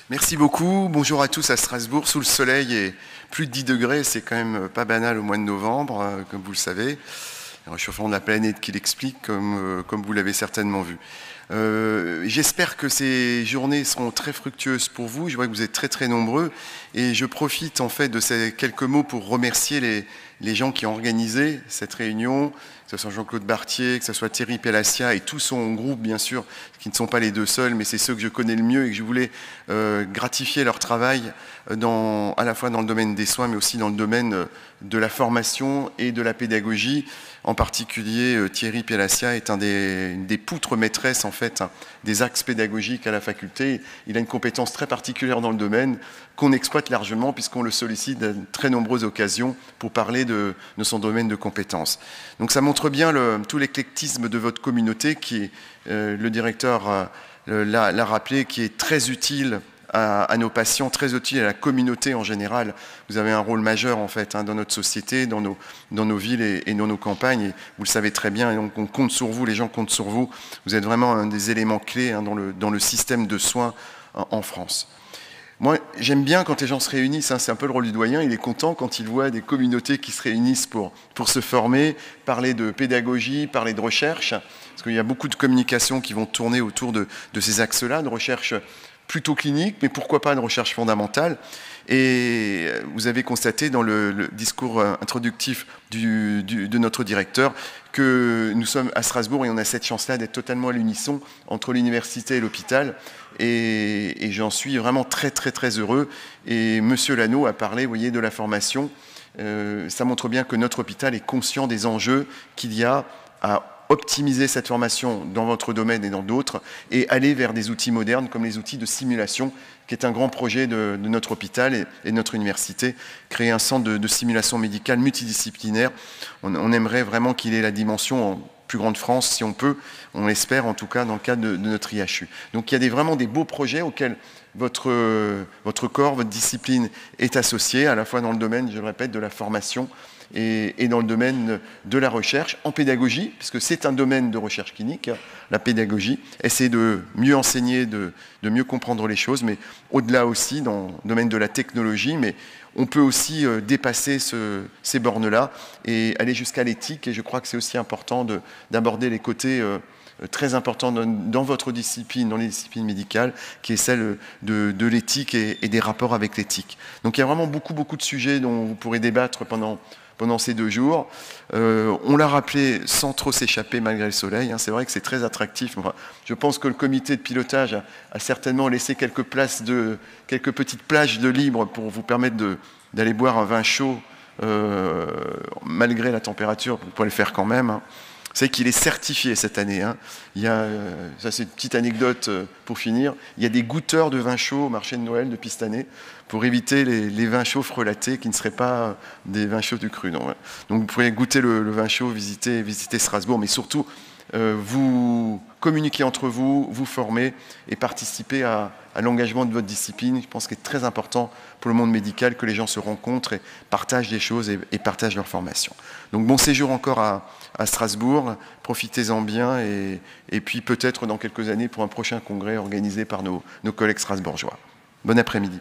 Merci beaucoup. Bonjour à tous à Strasbourg, sous le soleil et plus de 10 degrés, c'est quand même pas banal au mois de novembre, comme vous le savez. Le réchauffement de la planète qui l'explique, comme vous l'avez certainement vu. J'espère que ces journées seront très fructueuses pour vous. Je vois que vous êtes très nombreux et je profite en fait de ces quelques mots pour remercier les gens qui ont organisé cette réunion, que ce soit Jean-Claude Bartier, que ce soit Thierry Pellassia et tout son groupe, bien sûr, qui ne sont pas les deux seuls, mais c'est ceux que je connais le mieux et que je voulais gratifier leur travail à la fois dans le domaine des soins, mais aussi dans le domaine de la formation et de la pédagogie. En particulier, Thierry Pellassia est une des poutres maîtresses, en fait, des axes pédagogiques à la faculté. Il a une compétence très particulière dans le domaine qu'on exploite largement puisqu'on le sollicite à de très nombreuses occasions pour parler de son domaine de compétences. Donc ça montre bien tout l'éclectisme de votre communauté qui, le directeur l'a rappelé, qui est très utile à nos patients, très utile à la communauté en général. Vous avez un rôle majeur en fait dans notre société, dans nos villes et dans nos campagnes. Et vous le savez très bien, et donc on compte sur vous, les gens comptent sur vous. Vous êtes vraiment un des éléments clés dans le système de soins en France. Moi, j'aime bien quand les gens se réunissent, c'est un peu le rôle du doyen, il est content quand il voit des communautés qui se réunissent pour se former, parler de pédagogie, parler de recherche, parce qu'il y a beaucoup de communications qui vont tourner autour de ces axes-là, de recherche plutôt clinique, mais pourquoi pas de recherche fondamentale. Et vous avez constaté dans le discours introductif de notre directeur que nous sommes à Strasbourg et on a cette chance-là d'être totalement à l'unisson entre l'université et l'hôpital. Et j'en suis vraiment très heureux. Et Monsieur Lano a parlé, vous voyez, de la formation. Ça montre bien que notre hôpital est conscient des enjeux qu'il y a à optimiser cette formation dans votre domaine et dans d'autres, et aller vers des outils modernes comme les outils de simulation, qui est un grand projet de notre hôpital et de notre université, créer un centre de simulation médicale multidisciplinaire. On aimerait vraiment qu'il ait la dimension en plus grande France, si on peut, on l'espère en tout cas dans le cadre de notre IHU. Donc il y a vraiment des beaux projets auxquels votre corps, votre discipline est associée, à la fois dans le domaine, je le répète, de la formation, et dans le domaine de la recherche, en pédagogie, puisque c'est un domaine de recherche clinique, la pédagogie, essayer de mieux enseigner, de mieux comprendre les choses, mais au-delà aussi dans le domaine de la technologie, mais on peut aussi dépasser ces bornes-là et aller jusqu'à l'éthique, et je crois que c'est aussi important d'aborder les côtés très importants dans votre discipline, dans les disciplines médicales, qui est celle de l'éthique et des rapports avec l'éthique. Donc il y a vraiment beaucoup de sujets dont vous pourrez débattre pendant ces 2 jours. On l'a rappelé sans trop s'échapper malgré le soleil. C'est vrai que c'est très attractif. Enfin, je pense que le comité de pilotage a certainement laissé quelques petites plages de libre pour vous permettre d'aller boire un vin chaud malgré la température. Vous pouvez le faire quand même. Vous savez qu'il est certifié cette année. Il y a, ça c'est une petite anecdote pour finir, il y a des goûteurs de vin chaud au marché de Noël depuis cette année pour éviter les vins chauds frelatés qui ne seraient pas des vins chauds du cru. Donc vous pourrez goûter le vin chaud, visiter Strasbourg, mais surtout vous communiquer entre vous, vous former et participer à l'engagement de votre discipline. Je pense qu'il est très important pour le monde médical que les gens se rencontrent et partagent des choses et partagent leur formation. Donc bon séjour encore à Strasbourg, profitez-en bien et puis peut-être dans quelques années pour un prochain congrès organisé par nos collègues strasbourgeois. Bon après-midi.